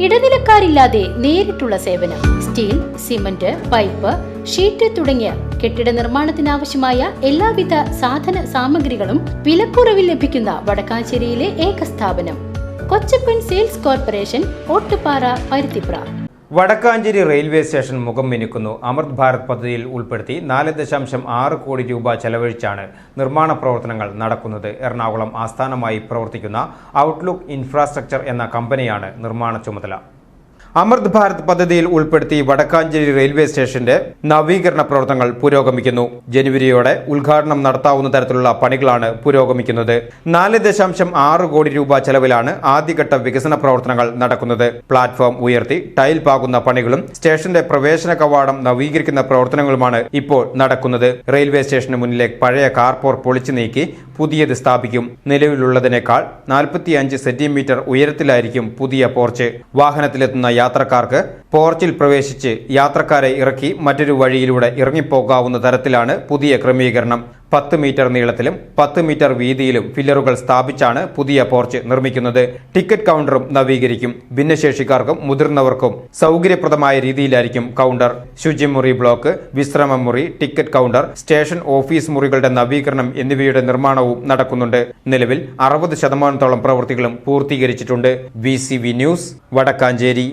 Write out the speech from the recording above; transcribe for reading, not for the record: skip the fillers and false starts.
ഇടനിലക്കാരില്ലാതെ നേരിട്ടുള്ള സേവനം. Steel, cement, pipe, sheet തുടങ്ങിയ കെട്ടിട നിർമ്മാണത്തിനാവശ്യമായ എല്ലാവിധ സാധന സാമഗ്രികളും വിലക്കുറവിൽ ലഭിക്കുന്ന വടക്കാഞ്ചേരിയിലെ ഏക സ്ഥാപനം Kochappan sales corporation, Ottupara, Paruthipra. Vadakkanchery railway station മുഖം മിനുക്കുന്നു. അമൃത് ഭാരത് പദ്ധതിയിൽ ഉൾപ്പെടുത്തി 4.6 കോടി രൂപ ചെലവഴിച്ചാണ് നിർമ്മാണ പ്രവർത്തനങ്ങൾ നടക്കുന്നത്. എറണാകുളം ആസ്ഥാനമായി പ്രവർത്തിക്കുന്ന ഔട്ട്ലുക്ക് ഇൻഫ്രാസ്ട്രക്ചർ എന്ന കമ്പനിയാണ് നിർമ്മാണ ചുമതല. അമൃത് ഭാരത് പദ്ധതിയിൽ ഉൾപ്പെടുത്തി വടക്കാഞ്ചേരി റെയിൽവേ സ്റ്റേഷന്റെ നവീകരണ പ്രവർത്തനങ്ങൾ പുരോഗമിക്കുന്നു. ജനുവരിയോടെ ഉദ്ഘാടനം നടത്താവുന്ന തരത്തിലുള്ള പണികളാണ് പുരോഗമിക്കുന്നത്. 4.6 കോടി രൂപ ചെലവിലാണ് ആദ്യഘട്ട വികസന പ്രവർത്തനങ്ങൾ നടക്കുന്നത്. പ്ലാറ്റ്ഫോം ഉയർത്തി ടൈൽ പാകുന്ന പണികളും സ്റ്റേഷന്റെ പ്രവേശന കവാടം നവീകരിക്കുന്ന പ്രവർത്തനങ്ങളുമാണ് ഇപ്പോൾ നടക്കുന്നത്. റെയിൽവേ സ്റ്റേഷന് മുന്നിലെ പഴയ കാർപോർ പൊളിച്ചു നീക്കി പുതിയത് സ്ഥാപിക്കും. നിലവിലുള്ളതിനേക്കാൾ 45 സെന്റിമീറ്റർ ഉയരത്തിലായിരിക്കും പുതിയ പോർച്ച്. വാഹനത്തിലെത്തുന്ന യാത്രക്കാർക്ക് പോർച്ചിൽ പ്രവേശിച്ച് യാത്രക്കാരെ ഇറക്കി മറ്റൊരു വഴിയിലൂടെ ഇറങ്ങിപ്പോകാവുന്ന തരത്തിലാണ് പുതിയ ക്രമീകരണം. 10 മീറ്റർ നീളത്തിലും 10 മീറ്റർ വീതിയിലും ഫില്ലറുകൾ സ്ഥാപിച്ചാണ് പുതിയ പോർച്ച് നിർമ്മിക്കുന്നത്. ടിക്കറ്റ് കൗണ്ടറും നവീകരിക്കും. ഭിന്നശേഷിക്കാർക്കും മുതിർന്നവർക്കും സൗകര്യപ്രദമായ രീതിയിലായിരിക്കും കൗണ്ടർ. ശുചിമുറി ബ്ലോക്ക്, വിശ്രമ മുറി, ടിക്കറ്റ് കൗണ്ടർ, സ്റ്റേഷൻ ഓഫീസ് മുറികളുടെ നവീകരണം എന്നിവയുടെ നിർമ്മാണവും നടക്കുന്നുണ്ട്. നിലവിൽ 60% പ്രവൃത്തികളും പൂർത്തീകരിച്ചിട്ടുണ്ട്. VCV news, Vadakkanchery.